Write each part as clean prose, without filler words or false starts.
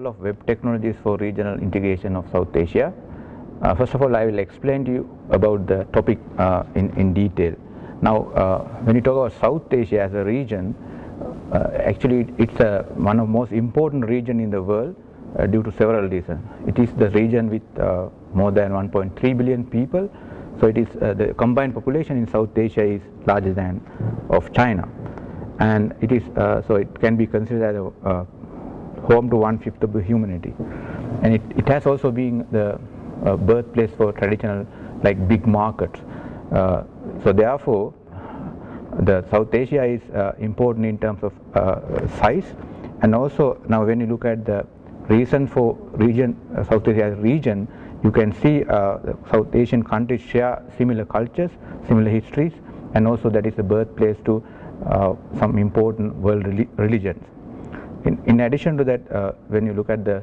role of web technologies for regional integration of South Asia. First of all, I will explain to you about the topic in detail. Now, when you talk about South Asia as a region, actually it's one of the most important regions in the world due to several reasons. It is the region with more than 1.3 billion people. So it is the combined population in South Asia is larger than of China, and it is so it can be considered as a home to 1/5 of the humanity, and it has also been the birthplace for traditional like big markets. So therefore, the South Asia is important in terms of size, and also now when you look at the reason for region South Asia as region, you can see South Asian countries share similar cultures, similar histories, and also that is the birthplace to some important world religions. In addition to that, when you look at the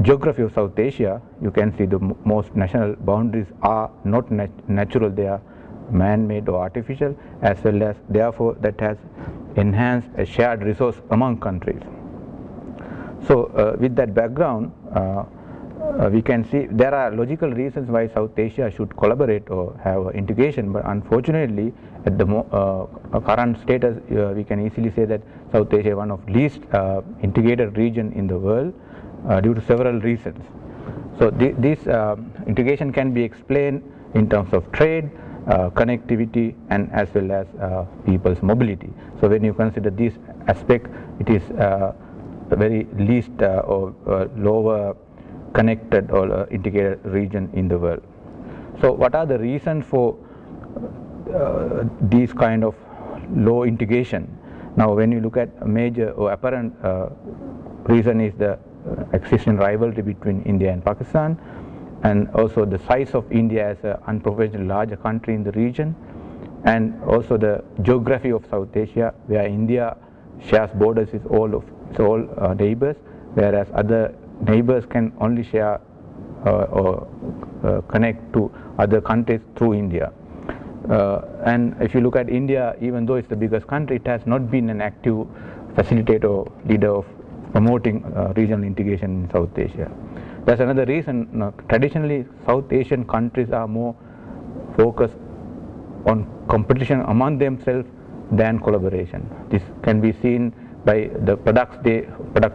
geography of South Asia, you can see the most national boundaries are not natural, they are man-made or artificial, as well as therefore that has enhanced a shared resource among countries. So with that background, we can see there are logical reasons why South Asia should collaborate or have integration, but unfortunately at the current status we can easily say that South Asia is one of least integrated region in the world due to several reasons. So this integration can be explained in terms of trade, connectivity, and as well as people's mobility. So when you consider this aspect, it is a very least or lower connected or integrated region in the world. So what are the reasons for these kind of low integration? Now when you look at a major or apparent reason is the existing rivalry between India and Pakistan, and also the size of India as an unproportionately larger country in the region, and also the geography of South Asia, where India shares borders with all neighbors, whereas other neighbors can only share or connect to other countries through India. And if you look at India, even though it's the biggest country, it has not been an active facilitator or leader of promoting regional integration in South Asia. That's another reason. Traditionally, South Asian countries are more focused on competition among themselves than collaboration. This can be seen by the product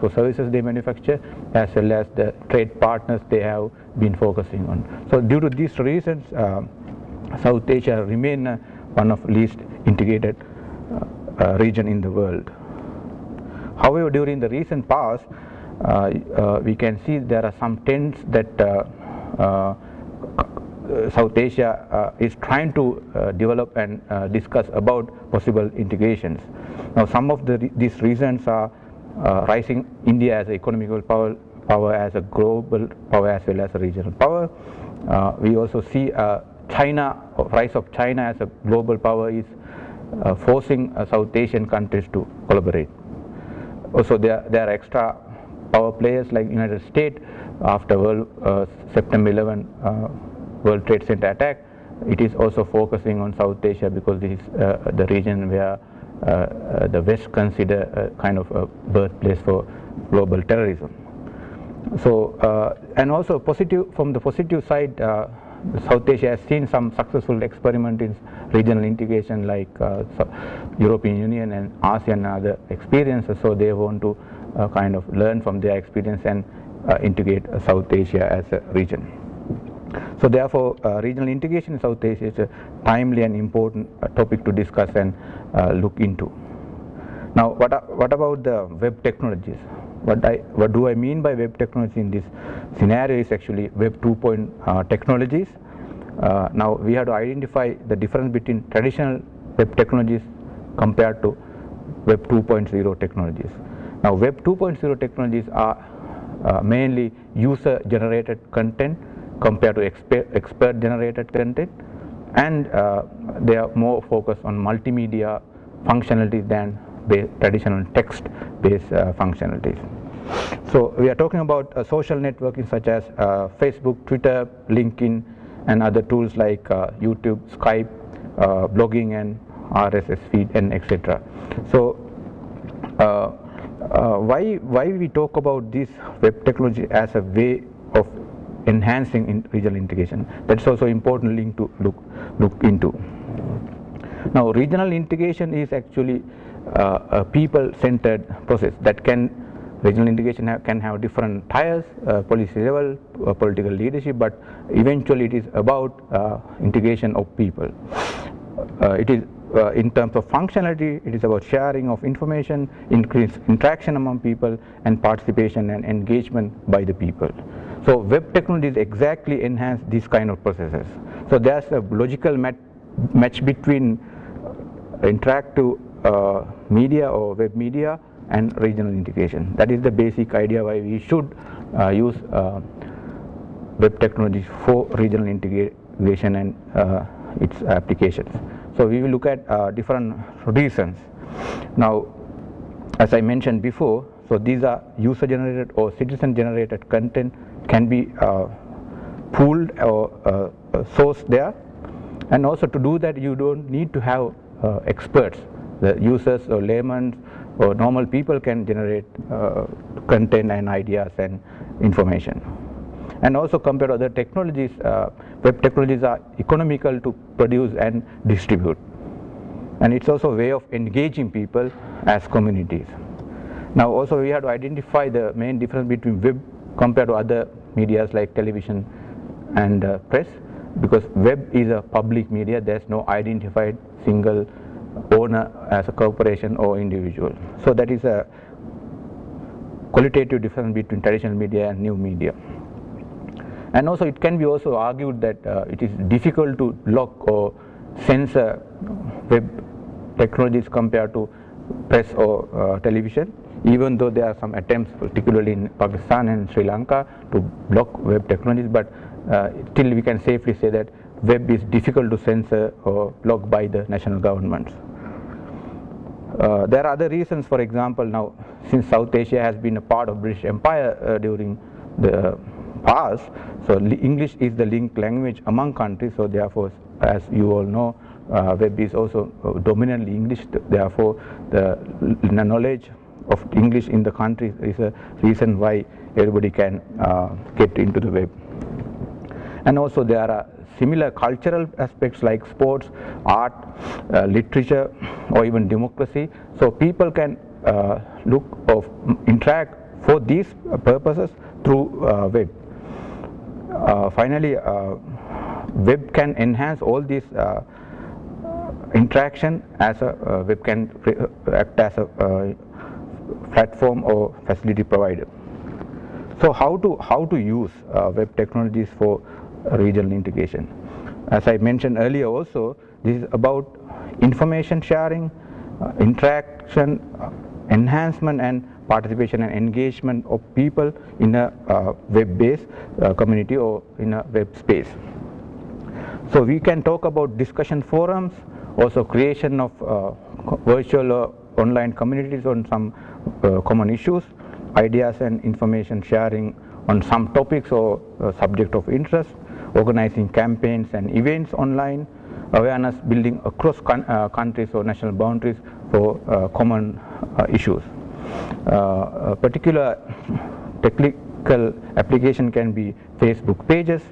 or services they manufacture, as well as the trade partners they have been focusing on. So due to these reasons, South Asia remain one of least integrated region in the world. However, during the recent past, we can see there are some trends that South Asia is trying to develop and discuss about possible integrations. Now some of these reasons are rising India as an economical power, as a global power, as well as a regional power. We also see rise of China as a global power is forcing South Asian countries to collaborate. Also there are extra power players like United States after September 11 World Trade Center attack. It is also focusing on South Asia because this is the region where the West consider a kind of a birthplace for global terrorism. So and also from the positive side, South Asia has seen some successful experiment in regional integration like European Union and ASEAN and other experiences, so they want to kind of learn from their experience and integrate South Asia as a region. So therefore, regional integration in South Asia is a timely and important topic to discuss and look into. Now, what about the web technologies? What do I mean by web technology in this scenario is actually Web 2.0 technologies. Now we have to identify the difference between traditional web technologies compared to Web 2.0 technologies. Now Web 2.0 technologies are mainly user generated content compared to expert generated content, and they are more focused on multimedia functionalities than traditional text based functionalities. So we are talking about social networking such as Facebook, Twitter, LinkedIn, and other tools like YouTube, Skype, blogging and RSS feed, and etc. So Why we talk about this web technology as a way of enhancing regional integration? That's also important link to look into. Now, regional integration is actually a people-centered process that regional integration can have different tiers, policy level, political leadership, but eventually it is about integration of people. It is in terms of functionality, it is about sharing of information, increased interaction among people, and participation and engagement by the people. So web technologies exactly enhance these kind of processes. So there's a logical match between interactive media or web media and regional integration. That is the basic idea why we should use web technologies for regional integration and its applications. So we will look at different reasons. Now, as I mentioned before, so these are user generated or citizen generated content can be pooled or sourced there, and also to do that you don't need to have experts. The users or laymen or normal people can generate content and ideas and information. And also compared to other technologies, web technologies are economical to produce and distribute. And it's also a way of engaging people as communities. Now also we have to identify the main difference between web compared to other medias like television and press, because web is a public media. There's no identified single owner as a corporation or individual. So that is a qualitative difference between traditional media and new media. And also it can be also argued that it is difficult to lock or censor web technologies compared to press or television, even though there are some attempts, particularly in Pakistan and Sri Lanka, to block web technologies, but still we can safely say that web is difficult to censor or block by the national governments. There are other reasons. For example, now since South Asia has been a part of British Empire during the past, so English is the linked language among countries, so therefore, as you all know, web is also dominantly English, therefore the knowledge of English in the country is a reason why everybody can get into the web. And also there are similar cultural aspects like sports, art, literature, or even democracy. So people can interact for these purposes through web. Finally, web can enhance all these interaction as a web can act as a platform or facility provider. So how to use web technologies for regional integration? As I mentioned earlier also, this is about information sharing, interaction, enhancement and participation and engagement of people in a web-based community or in a web space. So we can talk about discussion forums, also creation of virtual or online communities on some common issues, ideas and information sharing on some topics or subject of interest, organizing campaigns and events online, awareness building across countries or national boundaries for common issues. A particular technical application can be Facebook pages,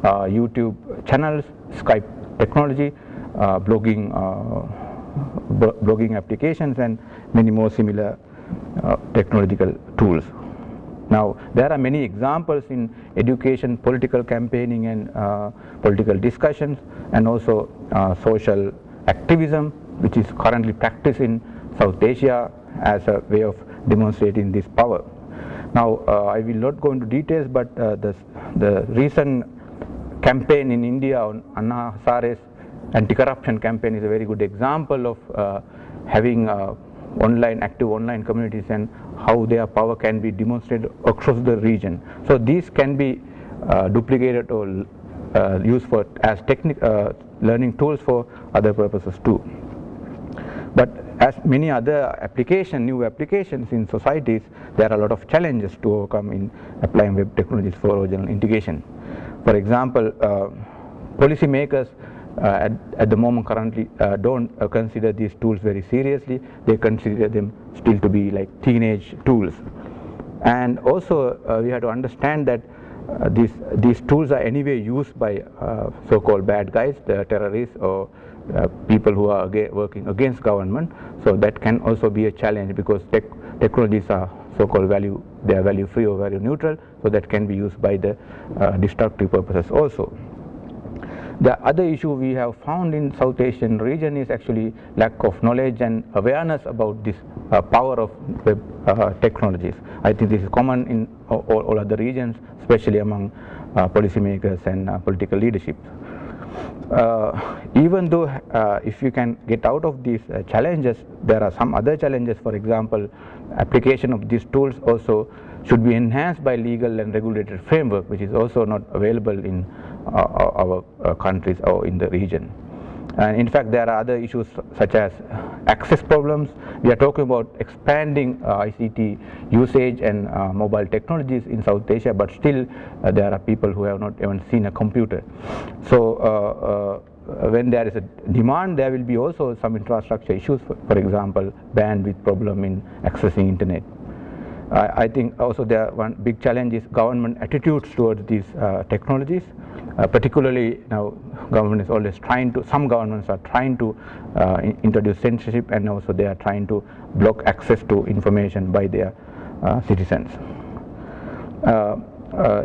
YouTube channels, Skype technology, blogging applications, and many more similar technological tools. Now there are many examples in education, political campaigning and political discussions, and also social activism, which is currently practiced in South Asia as a way of demonstrating this power. Now I will not go into details, but the recent campaign in India on Anna Hazare's anti-corruption campaign is a very good example of having active online communities and how their power can be demonstrated across the region. So these can be duplicated or used as learning tools for other purposes too. But as many other new applications in societies, there are a lot of challenges to overcome in applying web technologies for regional integration. For example, policymakers at the moment currently don't consider these tools very seriously. They consider them still to be like teenage tools. And also we have to understand that these tools are anyway used by so-called bad guys, the terrorists, or people who are working against government. So that can also be a challenge, because technologies are so-called they are value free or value neutral, so that can be used by the destructive purposes also. The other issue we have found in South Asian region is actually lack of knowledge and awareness about this power of web technologies. I think this is common in all other regions, especially among policymakers and political leadership. Even though if you can get out of these challenges, there are some other challenges. For example, application of these tools also should be enhanced by legal and regulated framework, which is also not available in our countries or in the region. And in fact, there are other issues such as access problems. We are talking about expanding ICT usage and mobile technologies in South Asia, but still there are people who have not even seen a computer. So when there is a demand, there will be also some infrastructure issues, for example, bandwidth problem in accessing internet. I think also one big challenge is government attitudes towards these technologies. Particularly now, government is always some governments are trying to introduce censorship, and also they are trying to block access to information by their citizens.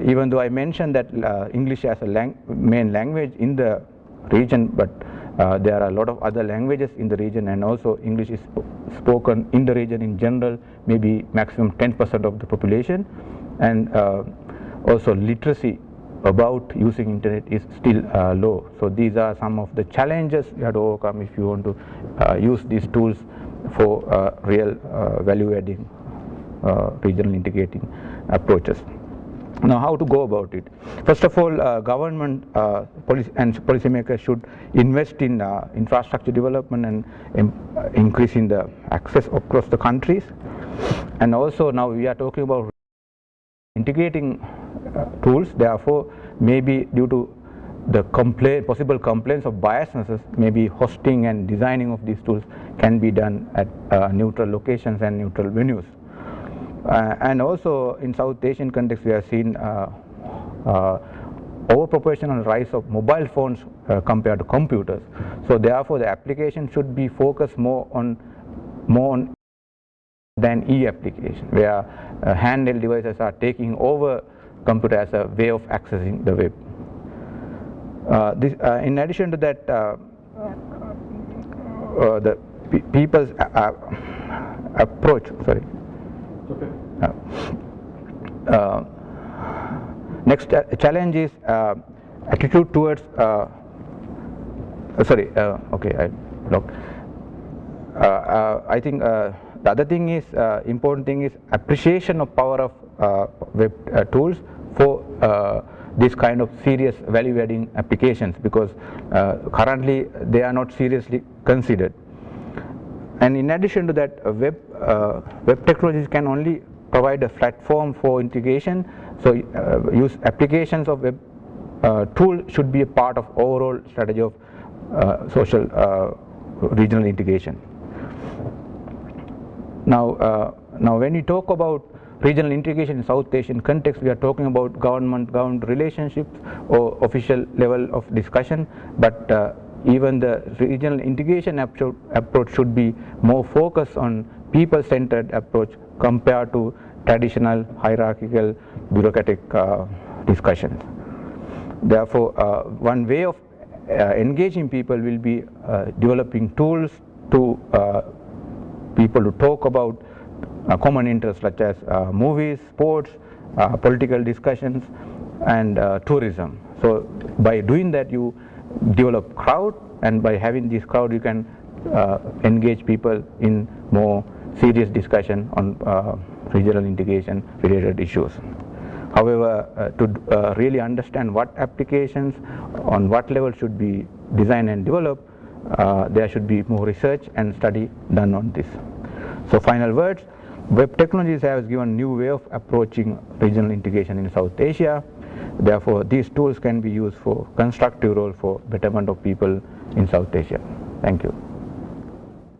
Even though I mentioned that English as a main language in the region, but there are a lot of other languages in the region, and also English is spoken in the region in general, maybe maximum 10% of the population, and also literacy about using internet is still low. So these are some of the challenges you have to overcome if you want to use these tools for real value adding regional integrating approaches. Now, how to go about it? First of all, government and policymakers should invest in infrastructure development and increasing the access across the countries. And also now we are talking about integrating tools. Therefore, maybe due to the possible complaints of biasnesses, maybe hosting and designing of these tools can be done at neutral locations and neutral venues. And also in South Asian context, we have seen overproportional rise of mobile phones compared to computers. So therefore, the application should be focused more on than e-application, where handheld devices are taking over computer as a way of accessing the web. In addition to that, the people's approach. Sorry. Okay. Next challenge is attitude towards. Sorry. Okay, I blocked. I think the other thing is important thing is appreciation of power of web tools for this kind of serious value-adding applications, because currently they are not seriously considered. And in addition to that, web technologies can only provide a platform for integration. So use applications of web tool should be a part of overall strategy of social regional integration. Now when we talk about regional integration in South Asian context, we are talking about government relationships or official level of discussion, but even the regional integration approach should be more focused on people-centered approach compared to traditional hierarchical bureaucratic discussions. Therefore, one way of engaging people will be developing tools to people to talk about common interests such as movies, sports, political discussions, and tourism. So by doing that, you develop crowd, and by having this crowd, you can engage people in more serious discussion on regional integration related issues. However, to really understand what applications on what level should be designed and developed, there should be more research and study done on this. So final words, web technologies have given new way of approaching regional integration in South Asia. Therefore, these tools can be used for constructive role for betterment of people in South Asia. Thank you.